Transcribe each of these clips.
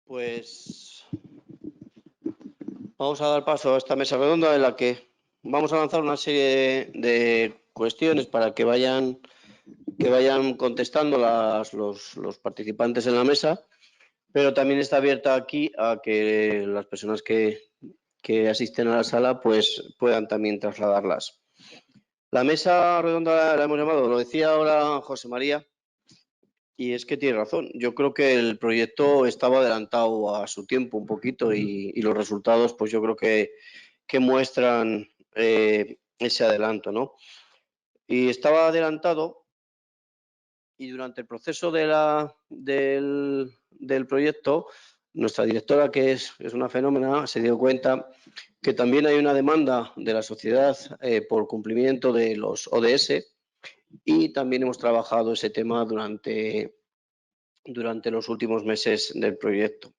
Pues vamos a dar paso a esta mesa redonda en la que vamos a lanzar una serie de cuestiones para que vayan contestando los participantes en la mesa, pero también está abierta aquí a que las personas que asisten a la sala pues puedan también trasladarlas. La mesa redonda la hemos llamado, lo decía ahora José María, y es que tiene razón. Yo creo que el proyecto estaba adelantado a su tiempo un poquito y los resultados pues yo creo que muestran ese adelanto, ¿no? Y estaba adelantado y durante el proceso del proyecto, nuestra directora, que es una fenómena, se dio cuenta que también hay una demanda de la sociedad por cumplimiento de los ODS y también hemos trabajado ese tema durante los últimos meses del proyecto.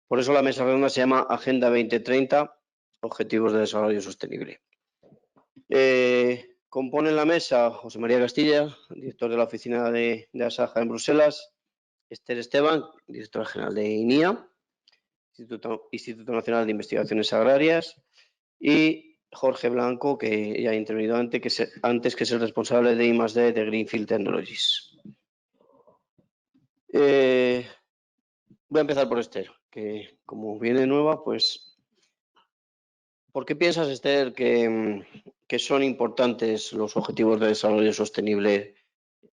Por eso la mesa redonda se llama Agenda 2030, Objetivos de Desarrollo Sostenible. Componen la mesa José María Castilla, director de la oficina de Asaja en Bruselas, Esther Esteban, directora general de INIA, Instituto Nacional de Investigaciones Agrarias, y Jorge Blanco, que ya ha intervenido antes, que es el responsable de I+D de Greenfield Technologies. Voy a empezar por Esther, que como viene nueva, pues, ¿por qué piensas, Esther, que son importantes los objetivos de desarrollo sostenible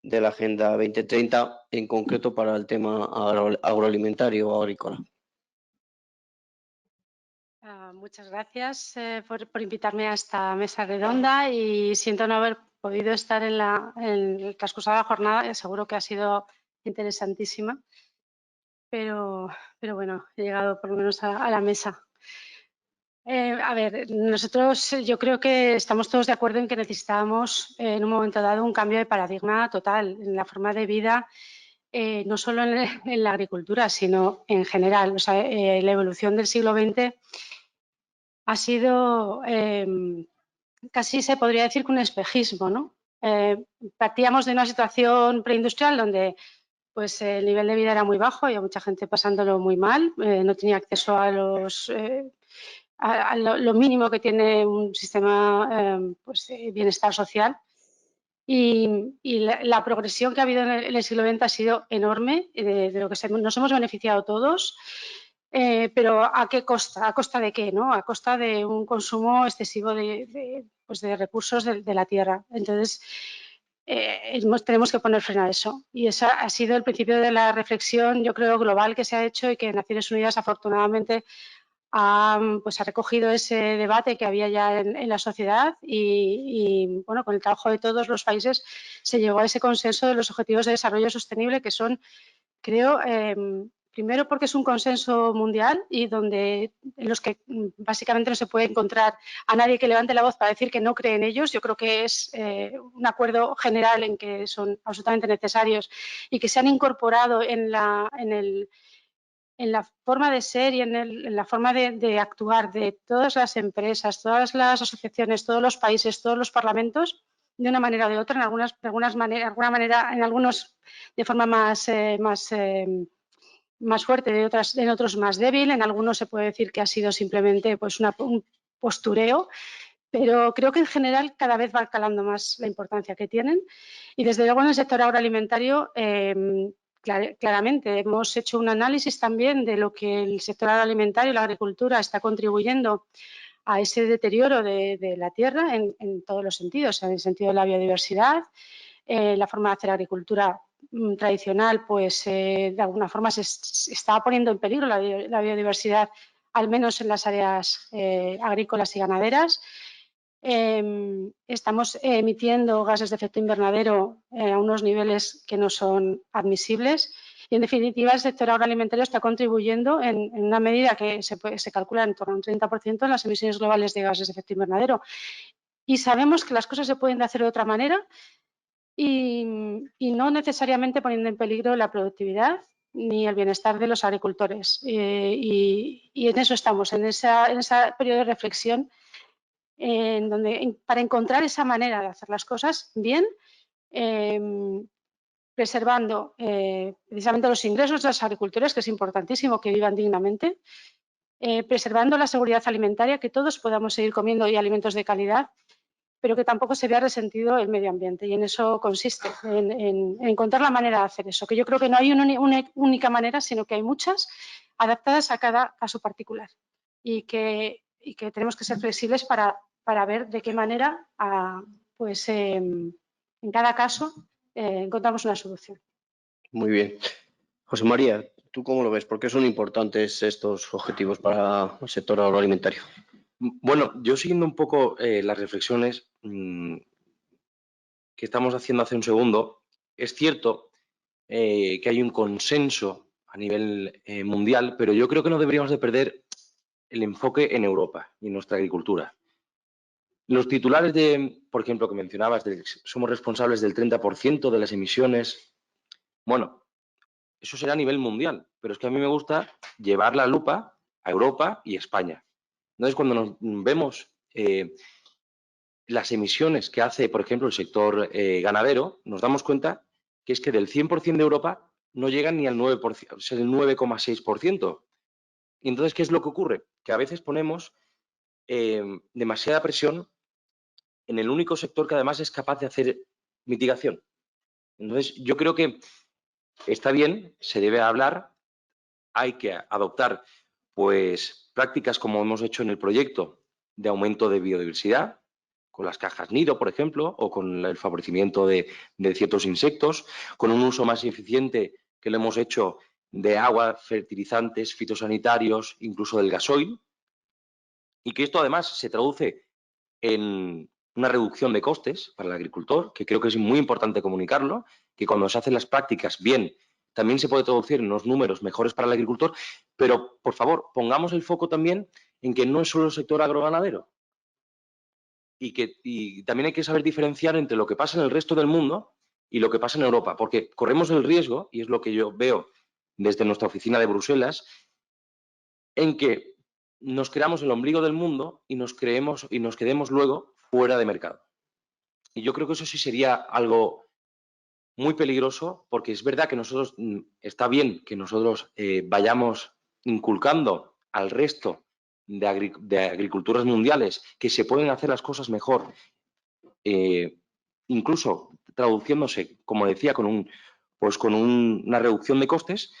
de la Agenda 2030, en concreto para el tema agroalimentario o agrícola? Muchas gracias por invitarme a esta mesa redonda y siento no haber podido estar en el transcurso de la jornada, seguro que ha sido interesantísima, pero bueno, he llegado por lo menos a la mesa. A ver, nosotros yo creo que estamos todos de acuerdo en que necesitamos en un momento dado un cambio de paradigma total en la forma de vida, no solo en la agricultura, sino en general. O sea, la evolución del siglo XX ha sido casi se podría decir que un espejismo, ¿no? Partíamos de una situación preindustrial donde pues el nivel de vida era muy bajo, había mucha gente pasándolo muy mal, no tenía acceso a lo mínimo que tiene un sistema pues, de bienestar social. Y la progresión que ha habido en el siglo XX ha sido enorme, de lo que nos hemos beneficiado todos. Pero ¿a qué costa? ¿A costa de qué? ¿No? A costa de un consumo excesivo de recursos de la tierra. Entonces, tenemos que poner freno a eso. Y ese ha sido el principio de la reflexión, yo creo, global que se ha hecho y que Naciones Unidas, afortunadamente, ha recogido ese debate que había ya en la sociedad y, bueno, con el trabajo de todos los países se llegó a ese consenso de los Objetivos de Desarrollo Sostenible, que son, creo, primero porque es un consenso mundial y en los que básicamente no se puede encontrar a nadie que levante la voz para decir que no cree en ellos. Yo creo que es un acuerdo general en que son absolutamente necesarios y que se han incorporado en la forma de ser y en la forma de actuar de todas las empresas, todas las asociaciones, todos los países, todos los parlamentos, de una manera o de otra, en algunos de forma más fuerte, en otros más débil, en algunos se puede decir que ha sido simplemente pues, un postureo, pero creo que en general cada vez va calando más la importancia que tienen y desde luego en el sector agroalimentario claramente hemos hecho un análisis también de lo que el sector agroalimentario y la agricultura está contribuyendo a ese deterioro de la tierra en todos los sentidos, en el sentido de la biodiversidad, la forma de hacer agricultura tradicional, pues de alguna forma se estaba poniendo en peligro la biodiversidad, al menos en las áreas agrícolas y ganaderas. Estamos emitiendo gases de efecto invernadero a unos niveles que no son admisibles y, en definitiva, el sector agroalimentario está contribuyendo en una medida que se calcula en torno a un 30% en las emisiones globales de gases de efecto invernadero. Y sabemos que las cosas se pueden hacer de otra manera y no necesariamente poniendo en peligro la productividad ni el bienestar de los agricultores. Y en eso estamos, en ese periodo de reflexión para encontrar esa manera de hacer las cosas bien, preservando precisamente los ingresos de los agricultores, que es importantísimo que vivan dignamente, preservando la seguridad alimentaria, que todos podamos seguir comiendo hoy alimentos de calidad, pero que tampoco se vea resentido el medio ambiente. Y en eso consiste, en encontrar la manera de hacer eso, que yo creo que no hay una única manera, sino que hay muchas adaptadas a cada caso particular y que tenemos que ser flexibles para ver de qué manera, pues en cada caso, encontramos una solución. Muy bien. José María, ¿tú cómo lo ves? ¿Por qué son importantes estos objetivos para el sector agroalimentario? Bueno, yo siguiendo un poco las reflexiones que estamos haciendo hace un segundo, es cierto que hay un consenso a nivel mundial, pero yo creo que no deberíamos de perder el enfoque en Europa y en nuestra agricultura. Los titulares por ejemplo, que mencionabas, somos responsables del 30% de las emisiones. Bueno, eso será a nivel mundial, pero es que a mí me gusta llevar la lupa a Europa y España. Entonces, cuando nos vemos las emisiones que hace, por ejemplo, el sector ganadero, nos damos cuenta que es que del 100% de Europa no llegan ni al 9%, es el 9,6%. Y entonces, ¿qué es lo que ocurre? Que a veces ponemos demasiada presión en el único sector que además es capaz de hacer mitigación. Entonces, yo creo que está bien, se debe hablar, hay que adoptar pues prácticas como hemos hecho en el proyecto de aumento de biodiversidad, con las cajas nido, por ejemplo, o con el favorecimiento de ciertos insectos, con un uso más eficiente que lo hemos hecho de agua, fertilizantes, fitosanitarios, incluso del gasoil, y que esto además se traduce en una reducción de costes para el agricultor, que creo que es muy importante comunicarlo, que cuando se hacen las prácticas bien, también se puede traducir en unos números mejores para el agricultor, pero por favor, pongamos el foco también en que no es solo el sector agroganadero y también hay que saber diferenciar entre lo que pasa en el resto del mundo y lo que pasa en Europa, porque corremos el riesgo, y es lo que yo veo desde nuestra oficina de Bruselas, en que nos creamos el ombligo del mundo y nos quedemos luego fuera de mercado. Y yo creo que eso sí sería algo muy peligroso, porque es verdad que nosotros, está bien que nosotros vayamos inculcando al resto de agriculturas mundiales que se pueden hacer las cosas mejor, incluso traduciéndose, como decía, con una reducción de costes,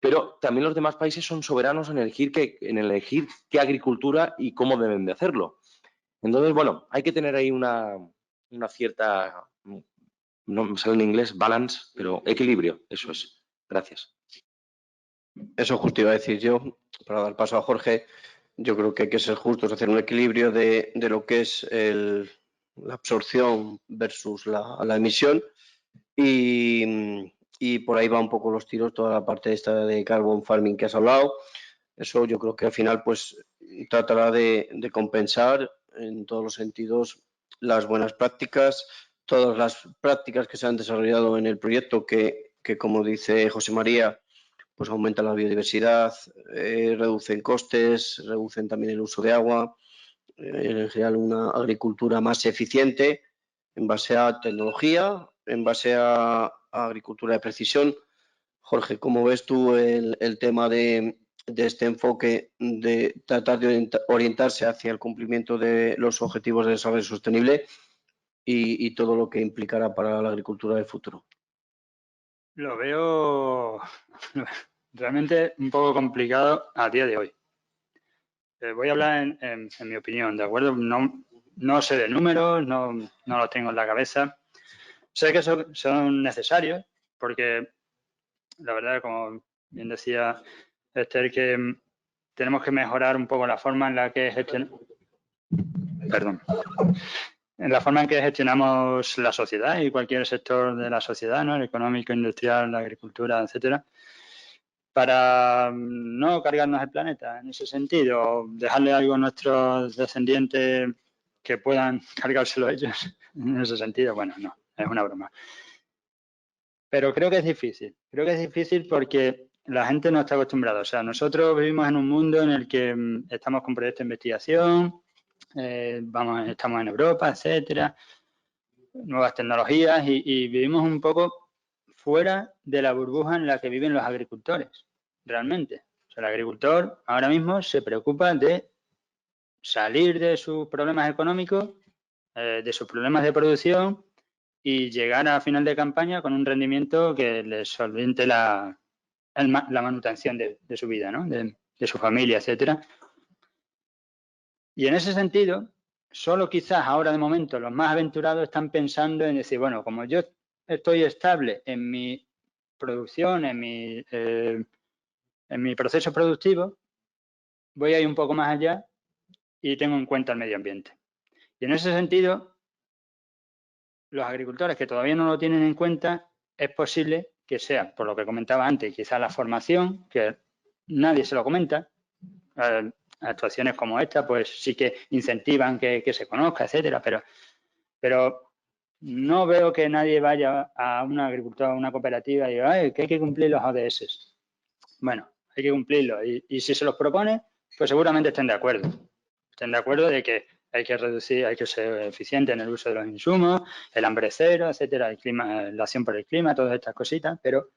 pero también los demás países son soberanos en elegir qué agricultura y cómo deben de hacerlo. Entonces, bueno, hay que tener ahí una cierta, no me sale en inglés, balance, pero equilibrio, eso es. Gracias. Eso justo iba a decir yo, para dar paso a Jorge. Yo creo que hay que ser justos, hacer un equilibrio de lo que es la absorción versus la emisión y por ahí va un poco los tiros, toda la parte esta de carbon farming que has hablado. Eso yo creo que al final pues tratará de compensar en todos los sentidos las buenas prácticas, todas las prácticas que se han desarrollado en el proyecto que como dice José María, pues aumentan la biodiversidad, reducen costes, reducen también el uso de agua, en general una agricultura más eficiente en base a tecnología, en base a agricultura de precisión. Jorge, ¿cómo ves tú el tema de este enfoque de tratar de orientarse hacia el cumplimiento de los objetivos de desarrollo sostenible y todo lo que implicará para la agricultura del futuro? Lo veo realmente un poco complicado a día de hoy. Voy a hablar en mi opinión, ¿de acuerdo? No sé de números, no los tengo en la cabeza. Sé que son necesarios porque la verdad, como bien decía Esther, que tenemos que mejorar un poco la forma en la que gestionamos la sociedad y cualquier sector de la sociedad, ¿no? El económico, industrial, la agricultura, etcétera, para no cargarnos el planeta en ese sentido, dejarle algo a nuestros descendientes que puedan cargárselo ellos en ese sentido. Bueno, no, es una broma. Pero creo que es difícil porque la gente no está acostumbrada. O sea, nosotros vivimos en un mundo en el que estamos con proyectos de investigación, estamos en Europa, etcétera, nuevas tecnologías y vivimos un poco fuera de la burbuja en la que viven los agricultores, realmente. O sea, el agricultor ahora mismo se preocupa de salir de sus problemas económicos, de sus problemas de producción y llegar a final de campaña con un rendimiento que les solvente la manutención de su vida, ¿no? de su familia, etcétera. Y en ese sentido, solo quizás ahora de momento los más aventurados están pensando en decir, bueno, como yo estoy estable en mi producción, en mi proceso productivo, voy a ir un poco más allá y tengo en cuenta el medio ambiente. Y en ese sentido, los agricultores que todavía no lo tienen en cuenta, es posible que sea, por lo que comentaba antes, quizás la formación, que nadie se lo comenta. Actuaciones como esta, pues sí que incentivan que se conozca, etcétera, pero no veo que nadie vaya a un agricultor, a una cooperativa y diga, "Ay, que hay que cumplir los ODS". Bueno, hay que cumplirlos y si se los propone, pues seguramente estén de acuerdo. Estén de acuerdo de que hay que reducir, hay que ser eficiente en el uso de los insumos, el hambre cero, etcétera, el clima, la acción por el clima, todas estas cositas, pero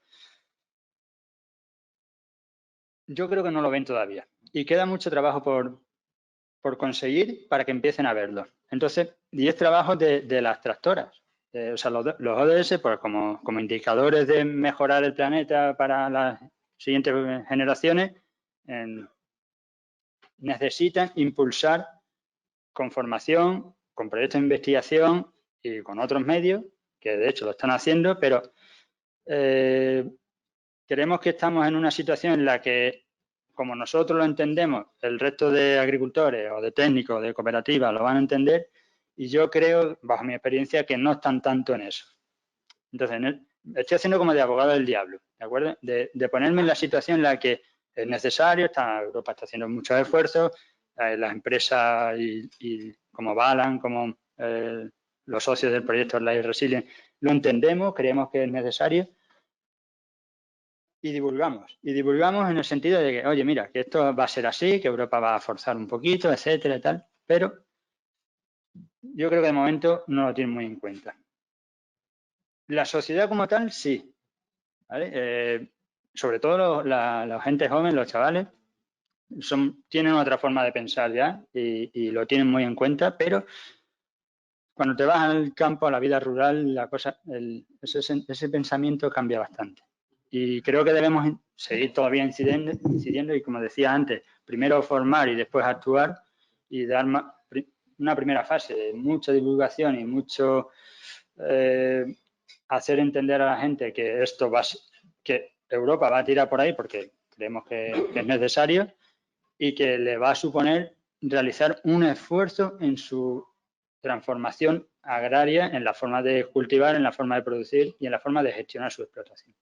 yo creo que no lo ven todavía. Y queda mucho trabajo por conseguir para que empiecen a verlo. Entonces, y es trabajo de las tractoras. O sea, los ODS, pues como indicadores de mejorar el planeta para las siguientes generaciones, necesitan impulsar con formación, con proyectos de investigación y con otros medios, que de hecho lo están haciendo, pero creemos que estamos en una situación en la que, como nosotros lo entendemos, el resto de agricultores o de técnicos, de cooperativas lo van a entender y yo creo, bajo mi experiencia, que no están tanto en eso. Entonces, estoy haciendo como de abogado del diablo, ¿de acuerdo? De ponerme en la situación en la que es necesario, Europa está haciendo muchos esfuerzos, las empresas y como Balan, como los socios del proyecto Life Resilient, lo entendemos, creemos que es necesario, y divulgamos en el sentido de que, oye, mira, que esto va a ser así, que Europa va a forzar un poquito, etcétera y tal, pero yo creo que de momento no lo tienen muy en cuenta. La sociedad como tal, sí, ¿vale? Sobre todo la gente joven, los chavales, tienen otra forma de pensar ya y lo tienen muy en cuenta, pero cuando te vas al campo, a la vida rural, la cosa, ese pensamiento cambia bastante. Y creo que debemos seguir todavía incidiendo y, como decía antes, primero formar y después actuar y dar una primera fase de mucha divulgación y mucho hacer entender a la gente que que Europa va a tirar por ahí porque creemos que es necesario y que le va a suponer realizar un esfuerzo en su transformación agraria, en la forma de cultivar, en la forma de producir y en la forma de gestionar su explotación.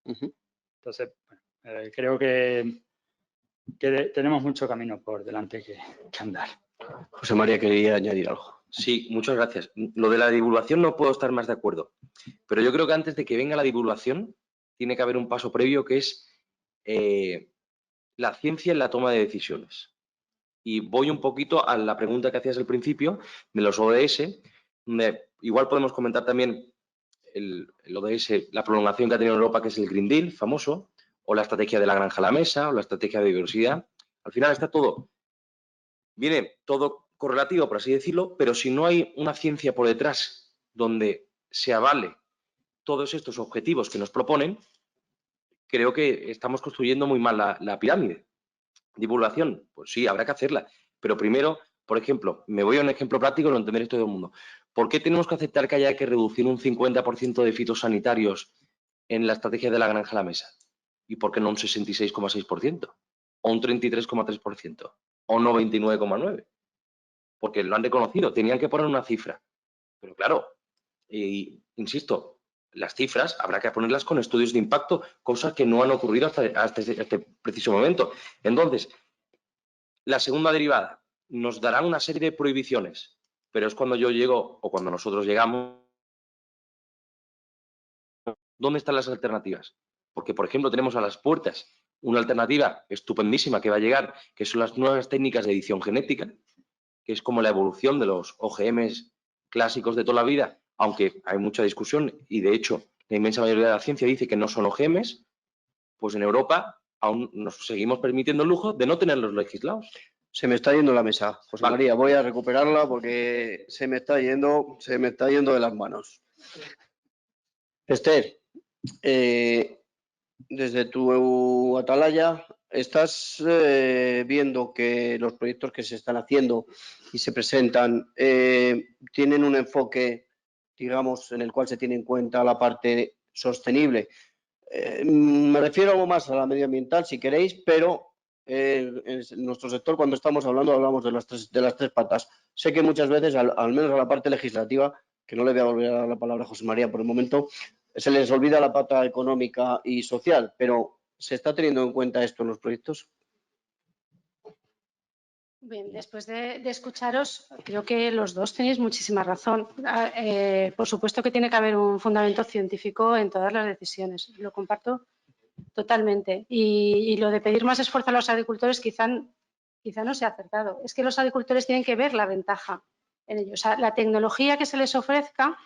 Entonces, bueno, creo que tenemos mucho camino por delante que andar. José María quería añadir algo. Sí, muchas gracias. Lo de la divulgación no puedo estar más de acuerdo, pero yo creo que antes de que venga la divulgación tiene que haber un paso previo que es la ciencia en la toma de decisiones. Y voy un poquito a la pregunta que hacías al principio de los ODS, donde igual podemos comentar también el ODS, la prolongación que ha tenido Europa, que es el Green Deal famoso, o la estrategia de la granja a la mesa, o la estrategia de biodiversidad. Al final está todo, viene todo correlativo, por así decirlo, pero si no hay una ciencia por detrás donde se avale todos estos objetivos que nos proponen, creo que estamos construyendo muy mal la pirámide. Divulgación, pues sí, habrá que hacerla, pero primero, por ejemplo, me voy a un ejemplo práctico, lo entenderéis todo el mundo. ¿Por qué tenemos que aceptar que haya que reducir un 50% de fitosanitarios en la estrategia de la granja a la mesa? ¿Y por qué no un 66,6%? ¿O un 33,3%? ¿O no 29,9%? Porque lo han reconocido, tenían que poner una cifra. Pero claro, insisto, las cifras habrá que ponerlas con estudios de impacto, cosas que no han ocurrido hasta este preciso momento. Entonces, la segunda derivada nos dará una serie de prohibiciones, pero es cuando yo llego o cuando nosotros llegamos, ¿dónde están las alternativas? Porque, por ejemplo, tenemos a las puertas una alternativa estupendísima que va a llegar, que son las nuevas técnicas de edición genética, que es como la evolución de los OGMs clásicos de toda la vida, aunque hay mucha discusión y, de hecho, la inmensa mayoría de la ciencia dice que no son OGMs, pues en Europa aún nos seguimos permitiendo el lujo de no tenerlos legislados. Se me está yendo la mesa, José Vale. María. Voy a recuperarla porque se me está yendo de las manos. Esther, desde tu atalaya, ¿estás viendo que los proyectos que se están haciendo y se presentan tienen un enfoque, digamos, en el cual se tiene en cuenta la parte sostenible? Me refiero algo más a la medioambiental, si queréis, pero en nuestro sector, cuando estamos hablando, hablamos de las tres patas. Sé que muchas veces, al menos a la parte legislativa, que no le voy a volver a dar la palabra a José María por el momento, se les olvida la pata económica y social, pero ¿se está teniendo en cuenta esto en los proyectos? Bien, después de escucharos, creo que los dos tenéis muchísima razón. Por supuesto que tiene que haber un fundamento científico en todas las decisiones. Lo comparto totalmente. Y lo de pedir más esfuerzo a los agricultores quizá no sea acertado. Es que los agricultores tienen que ver la ventaja en ello. O sea, la tecnología que se les ofrezca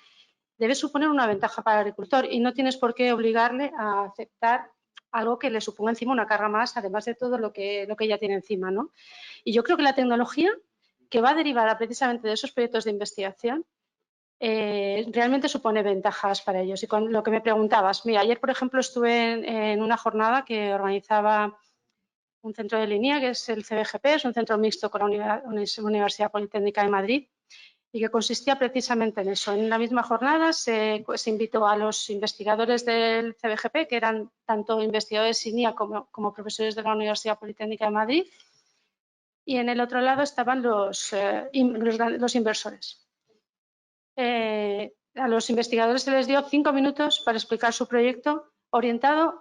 debe suponer una ventaja para el agricultor y no tienes por qué obligarle a aceptar algo que le suponga encima una carga más, además de todo lo que ya tiene encima, ¿no? Y yo creo que la tecnología que va derivada precisamente de esos proyectos de investigación realmente supone ventajas para ellos. Y con lo que me preguntabas, mira, ayer, por ejemplo, estuve en una jornada que organizaba un centro de línea, que es el CBGP, es un centro mixto con la Universidad Politécnica de Madrid, y que consistía precisamente en eso. En la misma jornada se invitó a los investigadores del CBGP, que eran tanto investigadores SINIA como profesores de la Universidad Politécnica de Madrid, y en el otro lado estaban los inversores. A los investigadores se les dio 5 minutos para explicar su proyecto orientado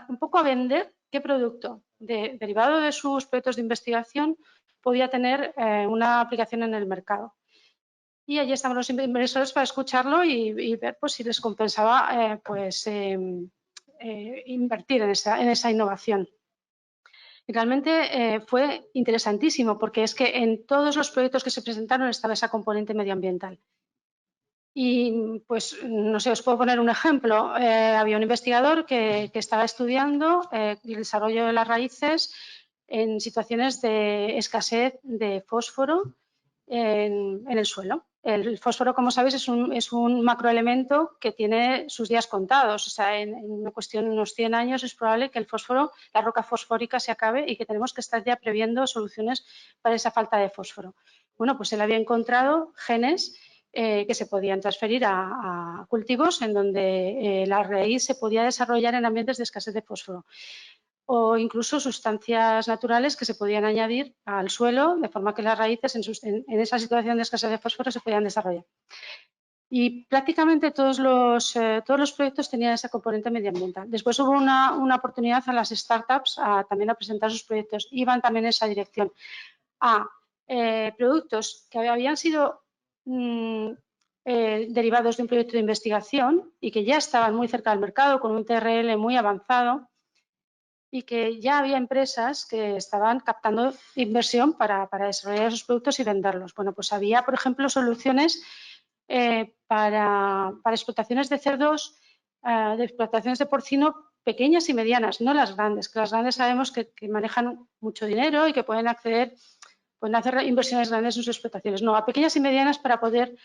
un poco a vender qué producto derivado de sus proyectos de investigación podía tener una aplicación en el mercado. Y allí estaban los inversores para escucharlo y ver pues, si les compensaba invertir en esa innovación. Y realmente fue interesantísimo porque es que en todos los proyectos que se presentaron estaba esa componente medioambiental. Y pues, no sé, os puedo poner un ejemplo. Había un investigador que estaba estudiando el desarrollo de las raíces en situaciones de escasez de fósforo en el suelo. El fósforo, como sabéis, es un macroelemento que tiene sus días contados. O sea, en una cuestión de unos 100 años es probable que la roca fosfórica se acabe y que tenemos que estar ya previendo soluciones para esa falta de fósforo. Bueno, pues él había encontrado genes que se podían transferir a cultivos en donde la raíz se podía desarrollar en ambientes de escasez de fósforo, o incluso sustancias naturales que se podían añadir al suelo de forma que las raíces en esa situación de escasez de fósforo se podían desarrollar. Y prácticamente todos los proyectos tenían esa componente medioambiental. Después hubo una oportunidad a las startups también a presentar sus proyectos. Iban también en esa dirección a productos que habían sido derivados de un proyecto de investigación y que ya estaban muy cerca del mercado con un TRL muy avanzado y que ya había empresas que estaban captando inversión para desarrollar esos productos y venderlos. Bueno, pues había, por ejemplo, soluciones para explotaciones de cerdos, de explotaciones de porcino pequeñas y medianas, no las grandes, que las grandes sabemos que manejan mucho dinero y que pueden hacer inversiones grandes en sus explotaciones. No, a pequeñas y medianas para poder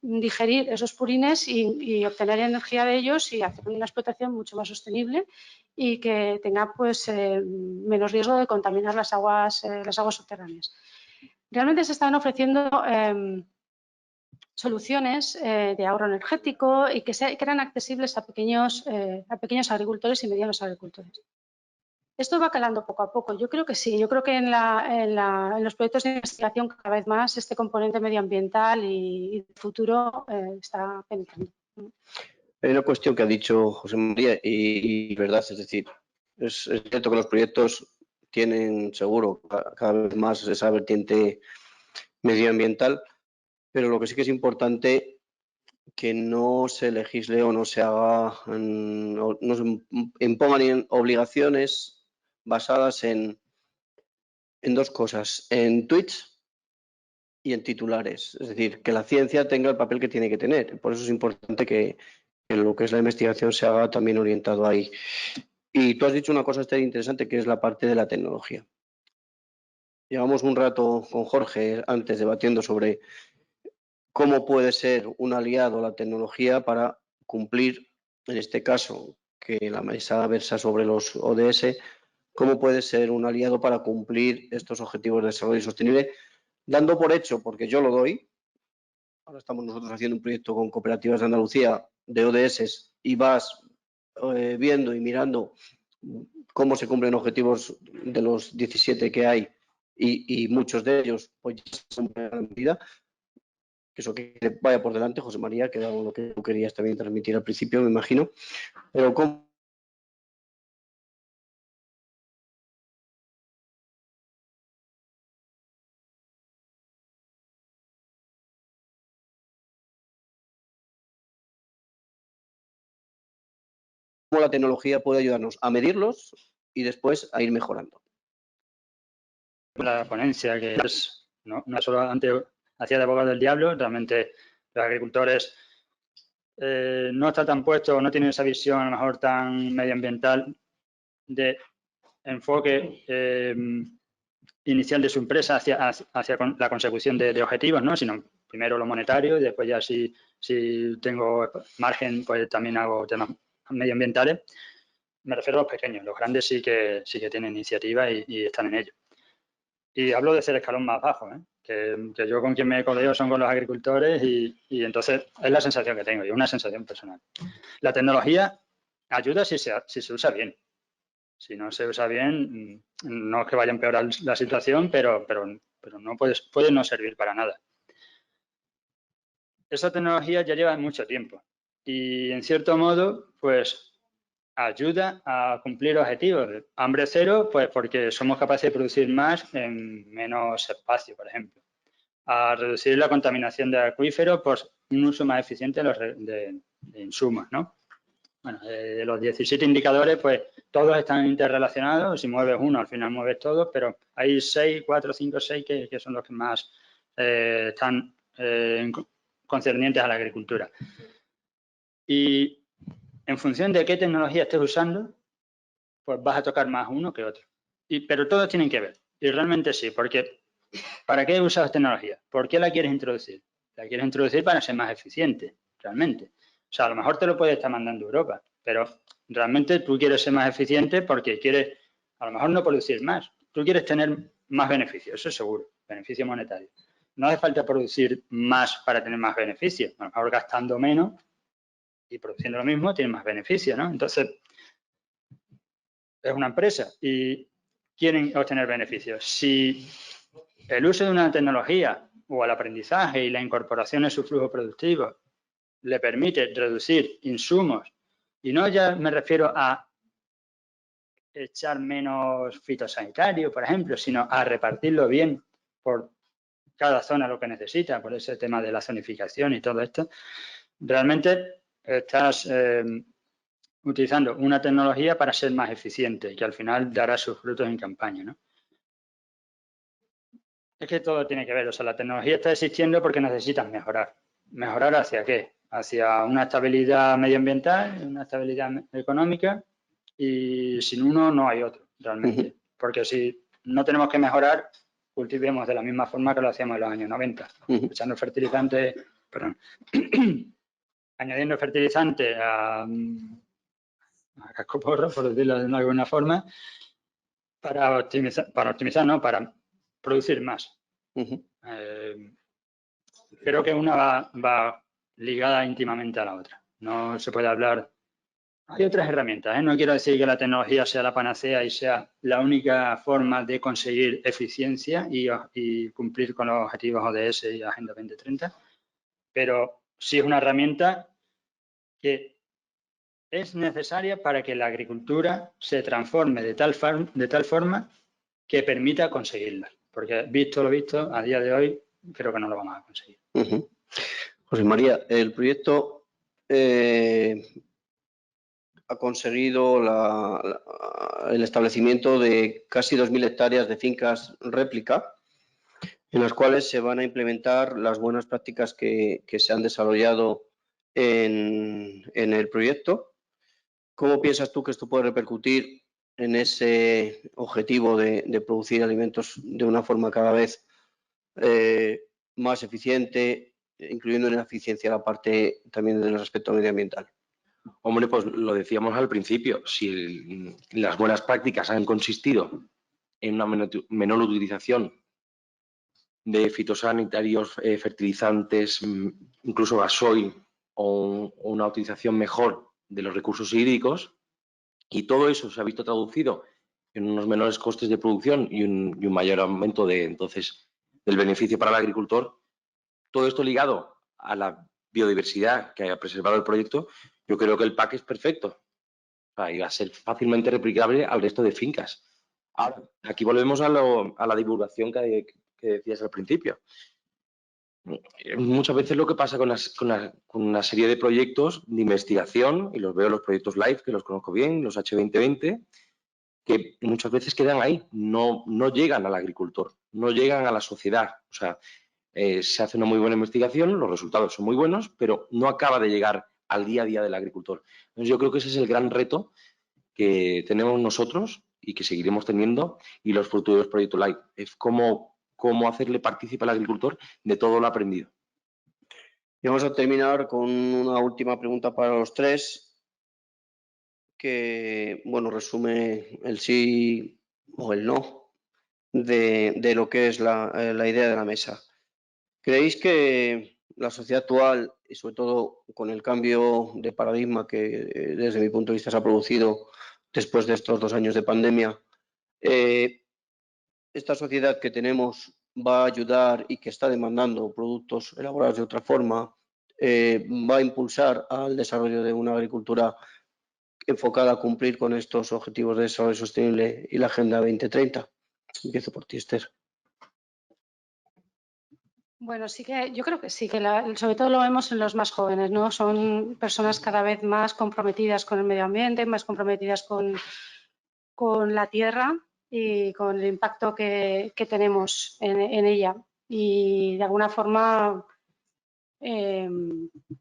digerir esos purines y obtener energía de ellos y hacer una explotación mucho más sostenible y que tenga pues menos riesgo de contaminar las aguas subterráneas. Realmente se están ofreciendo soluciones de ahorro energético y que eran accesibles a pequeños agricultores y medianos agricultores. Esto va calando poco a poco. Yo creo que sí. Yo creo que en los proyectos de investigación cada vez más este componente medioambiental y futuro está penetrando. Hay una cuestión que ha dicho José María y verdad, es decir, es cierto que los proyectos tienen seguro cada vez más esa vertiente medioambiental, pero lo que sí que es importante que no se legisle o no se haga, no se impongan obligaciones basadas en dos cosas, en tweets y en titulares. Es decir, que la ciencia tenga el papel que tiene que tener. Por eso es importante que en lo que es la investigación se haga también orientado ahí. Y tú has dicho una cosa interesante, que es la parte de la tecnología. Llevamos un rato con Jorge antes debatiendo sobre cómo puede ser un aliado la tecnología para cumplir, en este caso, que la mesa versa sobre los ODS, cómo puede ser un aliado para cumplir estos objetivos de desarrollo sostenible, dando por hecho, porque yo lo doy, ahora estamos nosotros haciendo un proyecto con cooperativas de Andalucía de ODS y vas viendo y mirando cómo se cumplen objetivos de los 17 que hay y muchos de ellos pues ya se cumplen a la medida. Eso que vaya por delante, José María, que era lo que tú querías también transmitir al principio, me imagino. Pero ¿cómo la tecnología puede ayudarnos a medirlos y después a ir mejorando? La ponencia, que es, no solo antes hacía de abogado del diablo, realmente los agricultores no están tan puestos, no tienen esa visión a lo mejor tan medioambiental de enfoque inicial de su empresa hacia la consecución de objetivos, ¿no? Sino primero lo monetario y después ya si tengo margen, pues también hago temas medioambientales. Me refiero a los pequeños, los grandes sí que tienen iniciativa y están en ello. Y hablo de ser escalón más bajo, ¿eh? Que yo con quien me codeo son con los agricultores y entonces es la sensación que tengo y es una sensación personal. La tecnología ayuda si se usa bien. Si no se usa bien, no es que vaya a empeorar la situación, pero no puede no servir para nada. Esa tecnología ya lleva mucho tiempo y en cierto modo, pues ayuda a cumplir objetivos. Hambre cero, pues porque somos capaces de producir más en menos espacio, por ejemplo. A reducir la contaminación de acuíferos, pues un uso más eficiente de insumos, ¿no? Bueno, de los 17 indicadores, pues todos están interrelacionados. Si mueves uno, al final mueves todos, pero hay 6, 4, 5, 6 que son los que más están concernientes a la agricultura. Y en función de qué tecnología estés usando, pues vas a tocar más uno que otro. Pero todos tienen que ver. Y realmente sí, porque ¿para qué usas tecnología? ¿Por qué la quieres introducir? La quieres introducir para ser más eficiente, realmente. O sea, a lo mejor te lo puede estar mandando Europa, pero realmente tú quieres ser más eficiente porque quieres, a lo mejor no producir más. Tú quieres tener más beneficios, eso es seguro, beneficio monetario. No hace falta producir más para tener más beneficios. A lo mejor gastando menos y produciendo lo mismo tienes más beneficios, ¿no? Entonces, es una empresa y quieren obtener beneficios. Si el uso de una tecnología o el aprendizaje y la incorporación en su flujo productivo le permite reducir insumos, y no ya me refiero a echar menos fitosanitario, por ejemplo, sino a repartirlo bien por cada zona lo que necesita, por ese tema de la zonificación y todo esto, realmente estás utilizando una tecnología para ser más eficiente y que al final dará sus frutos en campaña, ¿no? Es que todo tiene que ver, o sea, la tecnología está existiendo porque necesitas mejorar. ¿Mejorar hacia qué? Hacia una estabilidad medioambiental, una estabilidad económica y sin uno no hay otro, realmente. Porque si no tenemos que mejorar, cultivemos de la misma forma que lo hacíamos en los años 90, echando fertilizantes, perdón, añadiendo fertilizantes a cascoporro, por decirlo de alguna forma, para optimizar, producir más. Creo que una va ligada íntimamente a la otra. No se puede hablar. Hay otras herramientas, ¿eh? No quiero decir que la tecnología sea la panacea y sea la única forma de conseguir eficiencia y cumplir con los objetivos ODS y Agenda 2030, pero sí es una herramienta que es necesaria para que la agricultura se transforme de tal forma que permita conseguirla. Porque visto lo visto, a día de hoy creo que no lo vamos a conseguir. José María, el proyecto ha conseguido el establecimiento de casi 2.000 hectáreas de fincas réplica, en las cuales se van a implementar las buenas prácticas que se han desarrollado en el proyecto. ¿Cómo piensas tú que esto puede repercutir en ese objetivo de producir alimentos de una forma cada vez más eficiente, incluyendo en la eficiencia la parte también del aspecto medioambiental? Hombre, pues lo decíamos al principio, si las buenas prácticas han consistido en una menor utilización de fitosanitarios, fertilizantes, incluso gasoil o una utilización mejor de los recursos hídricos, y todo eso se ha visto traducido en unos menores costes de producción y un mayor aumento del beneficio para el agricultor, todo esto ligado a la biodiversidad que ha preservado el proyecto, yo creo que el pack es perfecto. Y va a ser fácilmente replicable al resto de fincas. Ahora, aquí volvemos a la divulgación que decías al principio. Muchas veces lo que pasa con una serie de proyectos de investigación, y los veo los proyectos LIFE, que los conozco bien, los H2020, que muchas veces quedan ahí, no llegan al agricultor, no llegan a la sociedad. O sea, se hace una muy buena investigación, los resultados son muy buenos, pero no acaba de llegar al día a día del agricultor. Entonces yo creo que ese es el gran reto que tenemos nosotros y que seguiremos teniendo, y los futuros proyectos LIFE, es cómo hacerle partícipe al agricultor de todo lo aprendido. Y vamos a terminar con una última pregunta para los tres, que, bueno, resume el sí o el no de lo que es la idea de la mesa. ¿Creéis que la sociedad actual, y sobre todo con el cambio de paradigma que desde mi punto de vista se ha producido después de estos 2 años de pandemia, esta sociedad que tenemos va a ayudar y que está demandando productos elaborados de otra forma, va a impulsar al desarrollo de una agricultura enfocada a cumplir con estos objetivos de desarrollo sostenible y la Agenda 2030? Empiezo por ti, Esther. Bueno, sí que yo creo que sí, que sobre todo lo vemos en los más jóvenes, ¿no? Son personas cada vez más comprometidas con el medio ambiente, más comprometidas con la tierra y con el impacto que tenemos en ella. Y de alguna forma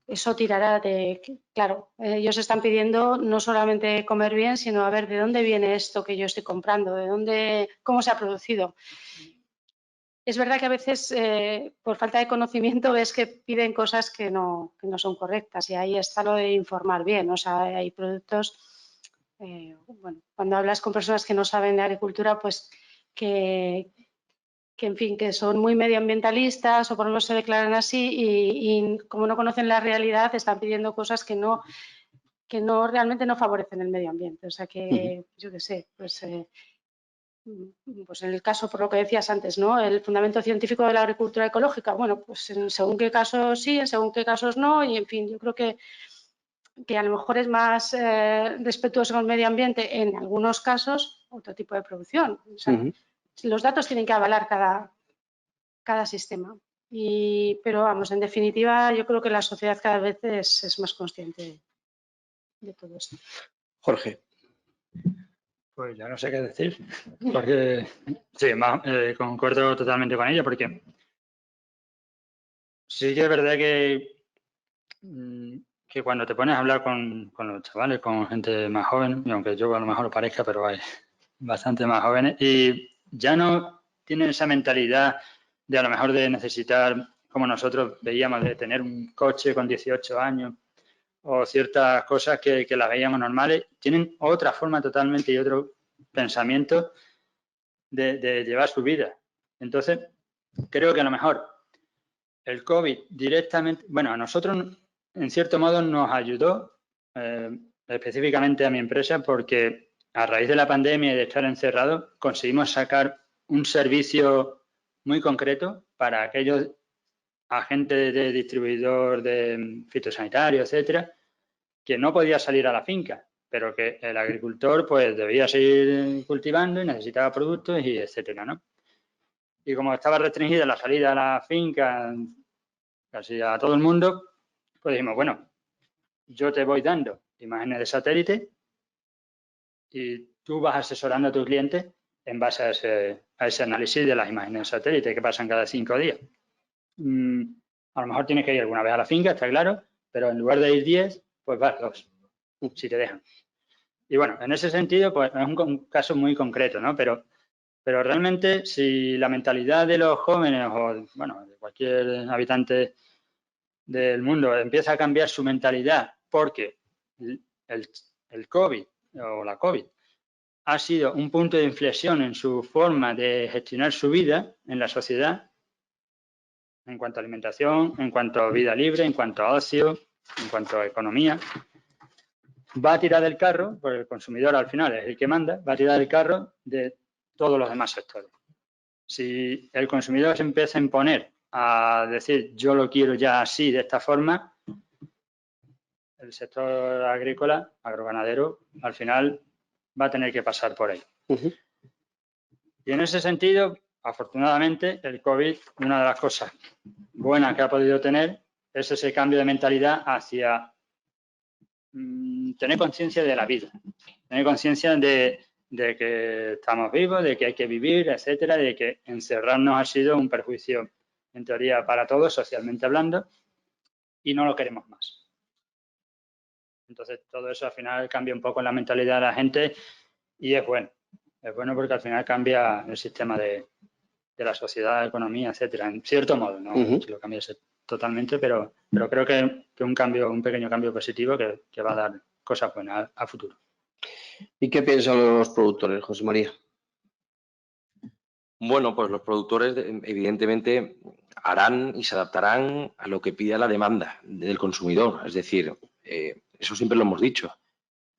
eso tirará de, claro, ellos están pidiendo no solamente comer bien, sino a ver de dónde viene esto que yo estoy comprando, cómo se ha producido. Es verdad que a veces por falta de conocimiento ves que piden cosas que no son correctas, y ahí está lo de informar bien. O sea, hay productos, bueno, cuando hablas con personas que no saben de agricultura, pues que en fin, que son muy medioambientalistas o por lo menos se declaran así, y como no conocen la realidad están pidiendo cosas que realmente no favorecen el medio ambiente. O sea que, yo qué sé, pues en el caso, por lo que decías antes, ¿no? El fundamento científico de la agricultura ecológica, bueno, pues en según qué casos sí, en según qué casos no, y en fin, yo creo que a lo mejor es más respetuoso con el medio ambiente en algunos casos, otro tipo de producción. O sea, los datos tienen que avalar cada sistema. Pero vamos, en definitiva, yo creo que la sociedad cada vez es más consciente de todo esto. Jorge. Pues ya no sé qué decir, porque sí, concuerdo totalmente con ella, porque sí que es verdad que cuando te pones a hablar con los chavales, con gente más joven, y aunque yo a lo mejor lo parezca, pero hay bastante más jóvenes, y ya no tienen esa mentalidad de a lo mejor de necesitar, como nosotros veíamos, de tener un coche con 18 años o ciertas cosas que las veíamos normales. Tienen otra forma totalmente y otro pensamiento de llevar su vida. Entonces, creo que a lo mejor el COVID directamente, bueno, a nosotros en cierto modo nos ayudó, específicamente a mi empresa, porque a raíz de la pandemia y de estar encerrados conseguimos sacar un servicio muy concreto para aquellos agentes de distribuidor de fitosanitario, etcétera, que no podía salir a la finca, pero que el agricultor pues debía seguir cultivando y necesitaba productos y etcétera, ¿no? Y como estaba restringida la salida a la finca casi a todo el mundo, pues dijimos, bueno, yo te voy dando imágenes de satélite y tú vas asesorando a tus clientes en base a ese análisis de las imágenes de satélite que pasan cada 5 días. A lo mejor tienes que ir alguna vez a la finca, está claro, pero en lugar de ir 10, pues vas 2, si te dejan. Y bueno, en ese sentido, pues es un caso muy concreto, ¿no? Pero realmente, si la mentalidad de los jóvenes o, bueno, de cualquier habitante del mundo empieza a cambiar su mentalidad porque el COVID o la COVID ha sido un punto de inflexión en su forma de gestionar su vida en la sociedad, en cuanto a alimentación, en cuanto a vida libre, en cuanto a ocio, en cuanto a economía, va a tirar del carro, porque el consumidor al final es el que manda, va a tirar del carro de todos los demás sectores. Si el consumidor se empieza a imponer a decir yo lo quiero ya así, de esta forma, el sector agrícola, agroganadero, al final va a tener que pasar por ahí. Y en ese sentido, afortunadamente, el COVID, una de las cosas buenas que ha podido tener es ese cambio de mentalidad hacia tener conciencia de la vida, tener conciencia de que estamos vivos, de que hay que vivir, etcétera, de que encerrarnos ha sido un perjuicio, en teoría, para todos, socialmente hablando, y no lo queremos más. Entonces, todo eso al final cambia un poco la mentalidad de la gente y es bueno. Es bueno porque al final cambia el sistema de la sociedad, la economía, etcétera, en cierto modo, no si lo cambiase totalmente, pero creo que un pequeño cambio positivo que va a dar cosas buenas a futuro. ¿Y qué piensan los productores, José María? Bueno, pues los productores evidentemente harán y se adaptarán a lo que pida la demanda del consumidor. Es decir, eso siempre lo hemos dicho.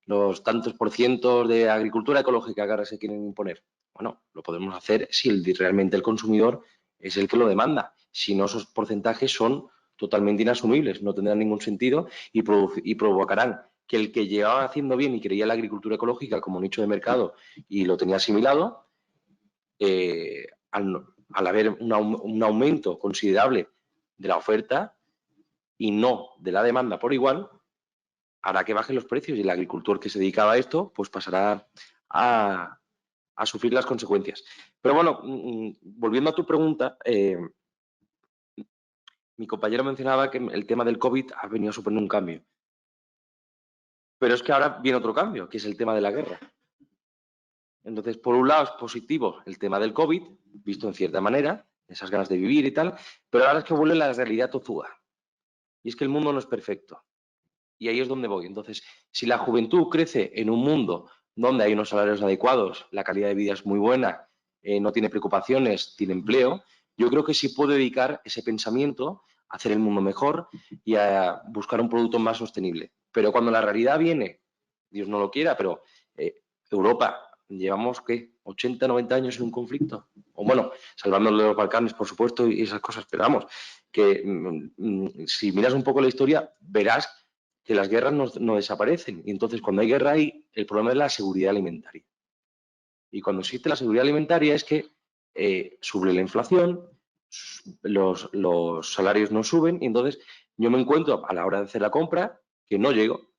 Los tantos % de agricultura ecológica que ahora se quieren imponer. Bueno, lo podemos hacer si realmente el consumidor es el que lo demanda. Si no, esos porcentajes son totalmente inasumibles, no tendrán ningún sentido y provocarán que el que llevaba haciendo bien y creía la agricultura ecológica como nicho de mercado y lo tenía asimilado, al haber un aumento considerable de la oferta y no de la demanda por igual, hará que bajen los precios y el agricultor que se dedicaba a esto pues pasará a sufrir las consecuencias. Pero bueno, volviendo a tu pregunta, mi compañero mencionaba que el tema del COVID ha venido a suponer un cambio. Pero es que ahora viene otro cambio, que es el tema de la guerra. Entonces, por un lado es positivo el tema del COVID, visto en cierta manera, esas ganas de vivir y tal, pero ahora es que vuelve la realidad tozuda. Y es que el mundo no es perfecto. Y ahí es donde voy. Entonces, si la juventud crece en un mundo donde hay unos salarios adecuados, la calidad de vida es muy buena, no tiene preocupaciones, tiene empleo, yo creo que sí puede dedicar ese pensamiento a hacer el mundo mejor y a buscar un producto más sostenible. Pero cuando la realidad viene, Dios no lo quiera, pero Europa, llevamos, ¿qué? 80, 90 años en un conflicto. O bueno, salvando los Balcanes, por supuesto, y esas cosas, pero vamos, que si miras un poco la historia, verás que las guerras no desaparecen. Y entonces, cuando hay guerra, hay el problema de la seguridad alimentaria. Y cuando existe la seguridad alimentaria es que sube la inflación, los salarios no suben, y entonces yo me encuentro a la hora de hacer la compra que no llego.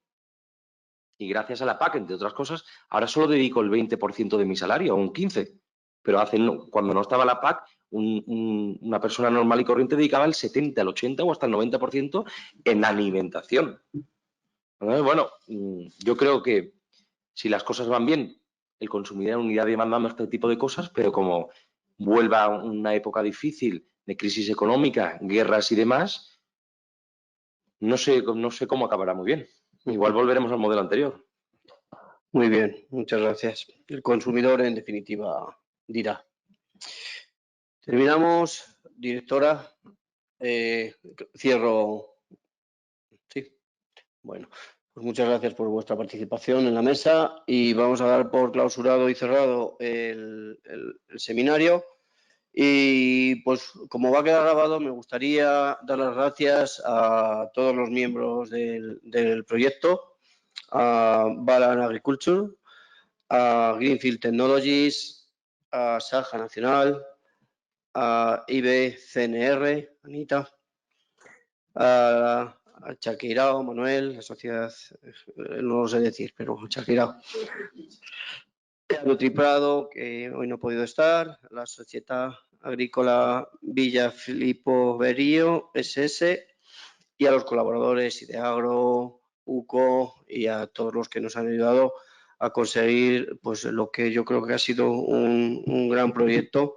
Y gracias a la PAC, entre otras cosas, ahora solo dedico el 20% de mi salario, o un 15%. Pero cuando no estaba la PAC, una persona normal y corriente dedicaba el 70, el 80 o hasta el 90% en alimentación. Bueno, yo creo que si las cosas van bien, el consumidor irá demandando este tipo de cosas, pero como vuelva una época difícil de crisis económica, guerras y demás, no sé cómo acabará muy bien. Igual volveremos al modelo anterior. Muy bien, muchas gracias. El consumidor, en definitiva, dirá. Terminamos, directora. Cierro. Sí. Bueno, pues muchas gracias por vuestra participación en la mesa y vamos a dar por clausurado y cerrado el seminario. Y pues como va a quedar grabado, me gustaría dar las gracias a todos los miembros del proyecto, a Balan Agriculture, a Greenfield Technologies, a Saja Nacional, a IBCNR, Anita, a Chaquirao, Manuel, la sociedad, no lo sé decir, pero Chaquirao. A Nutriprado, que hoy no ha podido estar, la Sociedad Agrícola Villa Filippo Berio, SS, y a los colaboradores Ideagro, UCO y a todos los que nos han ayudado a conseguir pues lo que yo creo que ha sido un gran proyecto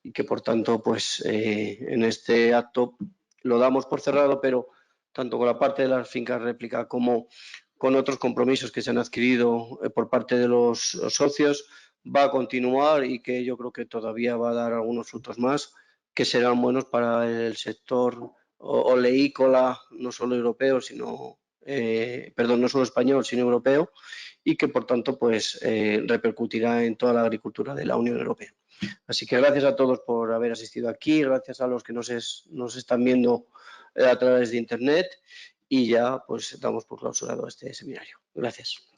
y que por tanto pues en este acto lo damos por cerrado, pero tanto con la parte de las fincas réplica como con otros compromisos que se han adquirido por parte de los socios, va a continuar y que yo creo que todavía va a dar algunos frutos más que serán buenos para el sector oleícola, no solo europeo, sino, no solo español, sino europeo, y que por tanto pues repercutirá en toda la agricultura de la Unión Europea. Así que gracias a todos por haber asistido aquí, gracias a los que nos están viendo a través de internet y ya pues damos por clausurado este seminario. Gracias.